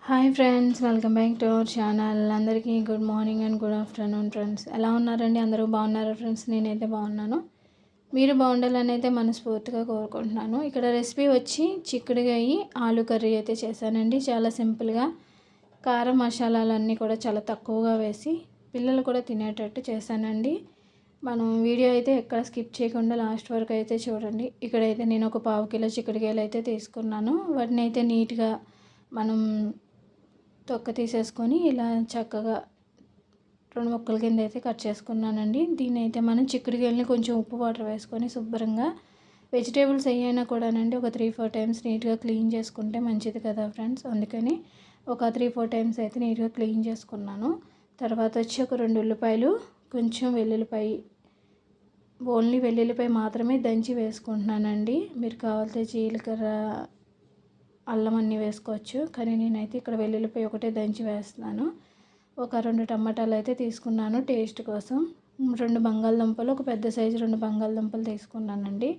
Hi friends, welcome back to our channel. అందరికీ good morning and good afternoon friends. ఎలా ఉన్నారండి? అందరూ బాగున్నారా ఫ్రెండ్స్? నేనైతే బాగున్నాను. మీరు బాగుండాలని అయితే మనస్ఫూర్తిగా కోరుకుంటున్నాను. ఇక్కడ రెసిపీ వచ్చి చిక్కుడుగాయి ఆలు కర్రీ అయితే చేశానండి. చాలా సింపుల్గా కారం మసాలాలన్నీ కూడా చాలా తక్కువగా వేసి పిల్లలు కూడా తినేటట్టు చేశానండి. మనం వీడియో అయితే ఎక్కడ స్కిప్ చేయకుండా లాస్ట్ వరకు అయితే చూడండి. ఇక్కడైతే నేను ఒక 1/2 కిలో చిక్కుడుగాయలు అయితే తీసుకున్నాను. వాటిని అయితే నీట్గా మనం తొక్క తీసేసుకొని ఇలా చక్కగా 2 ముక్కల కింద అయితే కట్ చేసుకున్నానండి. దీన్ని అయితే మనం చిక్కుడుకాయలని కొంచెం ఉప్పు వాటర్ వేసుకొని శుభ్రంగా వెజిటేబుల్స్ ఏవైనా కూడానండి ఒక 3-4 టైమ్స్ నీట్గా క్లీన్ చేసుకుంటే మంచిది కదా ఫ్రెండ్స్. అందుకని ఒక 3-4 టైమ్స్ అయితే నీట్గా క్లీన్ చేసుకున్నాను. తర్వాత వచ్చి ఒక 2 ఉల్లిపాయలు, కొంచెం వెల్లుల్లిపాయ, ఓన్లీ వెల్లుల్లిపాయ మాత్రమే దంచి వేసుకుంటున్నానండి. మీరు కావాల్సిన జీలకర్ర, అల్లం అన్నీ వేసుకోవచ్చు, కానీ నేనైతే ఇక్కడ వెల్లుల్లిపాయ ఒకటే దంచి వేస్తున్నాను. ఒక 2 టమాటాలు అయితే తీసుకున్నాను టేస్ట్ కోసం. 2 బంగాళదుంపలు, ఒక పెద్ద సైజు 2 బంగాళదుంపలు తీసుకున్నానండి.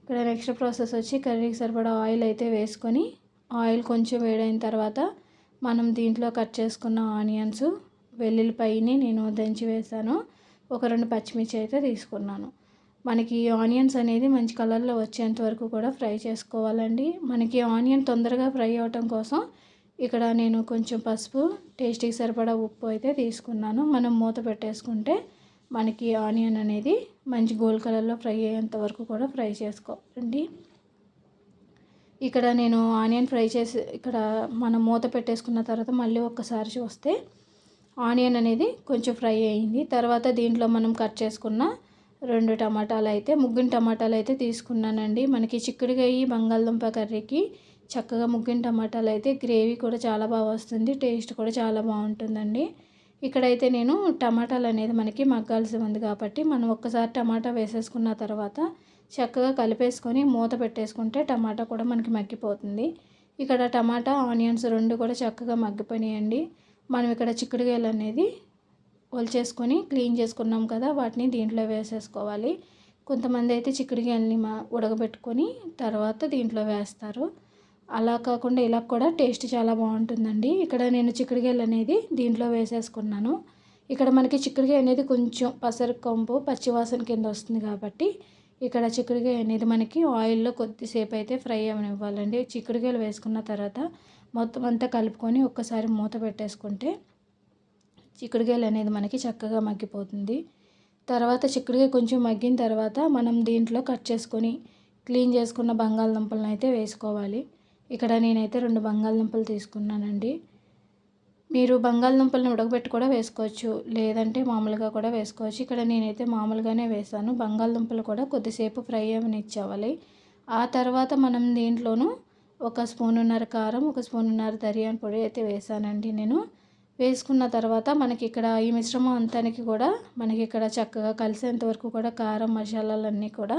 ఇక్కడ నెక్స్ట్ ప్రాసెస్ వచ్చి కర్రీకి సరిపడా ఆయిల్ అయితే వేసుకొని ఆయిల్ కొంచెం వేడైన తర్వాత మనం దీంట్లో కట్ చేసుకున్న ఆనియన్స్, వెల్లుల్లిపాయని నేను దంచి వేసాను. ఒక 2 పచ్చిమిర్చి అయితే తీసుకున్నాను. మనకి ఆనియన్స్ అనేది మంచి కలర్లో వచ్చేంత వరకు కూడా ఫ్రై చేసుకోవాలండి. మనకి ఆనియన్ తొందరగా ఫ్రై అవటం కోసం ఇక్కడ నేను కొంచెం పసుపు, టేస్ట్కి సరిపడా ఉప్పు అయితే తీసుకున్నాను. మనం మూత పెట్టేసుకుంటే మనకి ఆనియన్ అనేది మంచి గోల్డ్ కలర్లో ఫ్రై అయ్యేంత వరకు కూడా ఫ్రై చేసుకోండి. ఇక్కడ నేను ఆనియన్ ఫ్రై చేసి ఇక్కడ మనం మూత పెట్టేసుకున్న తర్వాత మళ్ళీ ఒక్కసారి చూస్తే ఆనియన్ అనేది కొంచెం ఫ్రై అయ్యింది. తర్వాత దీంట్లో మనం కట్ చేసుకున్న 2 టమాటాలు అయితే, ముగ్గిన టమాటాలు అయితే తీసుకున్నానండి. మనకి చిక్కుడుకాయ బంగాళదుంప కర్రీకి చక్కగా ముగ్గిన టమాటాలు అయితే గ్రేవీ కూడా చాలా బాగా వస్తుంది, టేస్ట్ కూడా చాలా బాగుంటుందండి. ఇక్కడైతే నేను టమాటాలు అనేది మనకి మగ్గాల్సి ఉంది కాబట్టి మనం ఒక్కసారి టమాటా వేసేసుకున్న తర్వాత చక్కగా కలిపేసుకొని మూత పెట్టేసుకుంటే టమాటా కూడా మనకి మగ్గిపోతుంది. ఇక్కడ టమాటా, ఆనియన్స్ 2 కూడా చక్కగా మగ్గిపోయినాయండి. మనం ఇక్కడ చిక్కుడుకాయలు అనేది ఒలిచేసుకొని క్లీన్ చేసుకున్నాం కదా, వాటిని దీంట్లో వేసేసుకోవాలి. కొంతమంది అయితే చిక్కుడుకాయలని ఉడకబెట్టుకొని తర్వాత దీంట్లో వేస్తారు. అలా కాకుండా ఇలా కూడా టేస్ట్ చాలా బాగుంటుందండి. ఇక్కడ నేను చిక్కుడుకాయలు అనేది దీంట్లో వేసేసుకున్నాను. ఇక్కడ మనకి చిక్కుడుకాయ అనేది కొంచెం పసరు కంపు పచ్చివాసన కింద వస్తుంది కాబట్టి ఇక్కడ చిక్కుడుకాయ అనేది మనకి ఆయిల్లో కొద్దిసేపు అయితే ఫ్రై అవ్వనివ్వాలండి. చిక్కుడుకాయలు వేసుకున్న తర్వాత మొత్తం అంతా కలుపుకొని ఒక్కసారి మూత పెట్టేసుకుంటే చిక్కుడుకాయలు అనేది మనకి చక్కగా మగ్గిపోతుంది. తర్వాత చిక్కుడుకాయ కొంచెం మగ్గిన తర్వాత మనం దీంట్లో కట్ చేసుకొని క్లీన్ చేసుకున్న బంగాళదుంపలను అయితే వేసుకోవాలి. ఇక్కడ నేనైతే 2 బంగాళదుంపలు తీసుకున్నానండి. మీరు బంగాళదుంపలను ఉడకబెట్టి కూడా వేసుకోవచ్చు, లేదంటే మామూలుగా కూడా వేసుకోవచ్చు. ఇక్కడ నేనైతే మామూలుగానే వేసాను. బంగాళదుంపలు కూడా కొద్దిసేపు ఫ్రై అవనిచ్చేవాలి. ఆ తర్వాత మనం దీంట్లోనూ 1 స్పూనున్నర కారం, 1 స్పూనున్నర ధనియాల పొడి అయితే వేసానండి నేను. వేసుకున్న తర్వాత మనకి ఇక్కడ ఈ మిశ్రమం అంతానికి కూడా మనకి ఇక్కడ చక్కగా కలిసేంత వరకు కూడా కారం మసాలాలన్నీ కూడా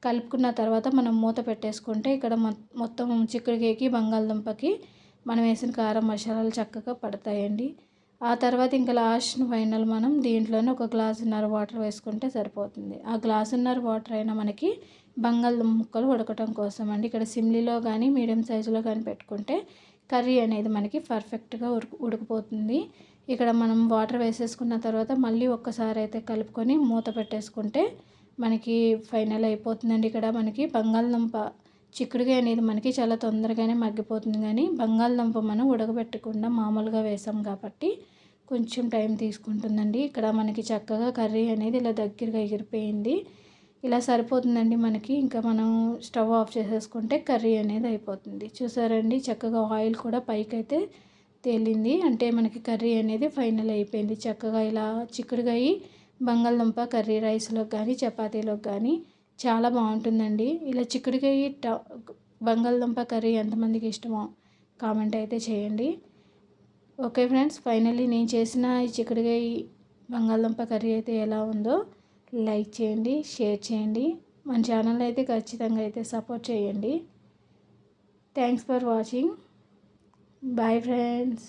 కలుపుకున్న తర్వాత మనం మూత పెట్టేసుకుంటే ఇక్కడ మొత్తం చిక్కుడుకాయకి బంగాళదుంపకి మనం వేసిన కారం మసాలాలు చక్కగా పడతాయండి. ఆ తర్వాత ఇంకా లాస్ట్ ఫైనల్ మనం దీంట్లోనే 1 గ్లాసున్నర వాటర్ వేసుకుంటే సరిపోతుంది. ఆ గ్లాసున్నర వాటర్ అయినా మనకి బంగాళదుంప ముక్కలు ఉడకటం కోసం అండి. ఇక్కడ సిమ్లీలో కానీ మీడియం సైజులో కానీ పెట్టుకుంటే కర్రీ అనేది మనకి పర్ఫెక్ట్గా ఉడికిపోతుంది. ఇక్కడ మనం వాటర్ వేసేసుకున్న తర్వాత మళ్ళీ ఒక్కసారి అయితే కలుపుకొని మూత పెట్టేసుకుంటే మనకి ఫైనల్ అయిపోతుందండి. ఇక్కడ మనకి బంగాళదుంప చిక్కుడుకాయ అనేది మనకి చాలా తొందరగానే మగ్గిపోతుంది, కానీ బంగాళదుంప మనం ఉడకబెట్టకుండా మామూలుగా వేసాం కాబట్టి కొంచెం టైం తీసుకుంటుందండి. ఇక్కడ మనకి చక్కగా కర్రీ అనేది ఇలా దగ్గరగా ఎగిరిపోయింది. ఇలా సరిపోతుందండి మనకి. ఇంకా మనం స్టవ్ ఆఫ్ చేసేసుకుంటే కర్రీ అనేది అయిపోతుంది. చూసారండి, చక్కగా ఆయిల్ కూడా పైకైతే తేలింది. అంటే మనకి కర్రీ అనేది ఫైనల్ అయిపోయింది. చక్కగా ఇలా చిక్కుడుకాయ బంగాళదుంప కర్రీ రైస్లోకి కానీ చపాతీలోకి కానీ చాలా బాగుంటుందండి. ఇలా చిక్కుడుకాయ బంగాళదుంప కర్రీ ఎంతమందికి ఇష్టమో కామెంట్ అయితే చేయండి. ఓకే ఫ్రెండ్స్, ఫైనల్లీ నేను చేసిన ఈ చిక్కుడుకాయ బంగాళదుంప కర్రీ అయితే ఎలా ఉందో లైక్ చేయండి, షేర్ చేయండి. మన ఛానల్ అయితే ఖచ్చితంగా అయితే సపోర్ట్ చేయండి. Thanks for watching. Bye friends.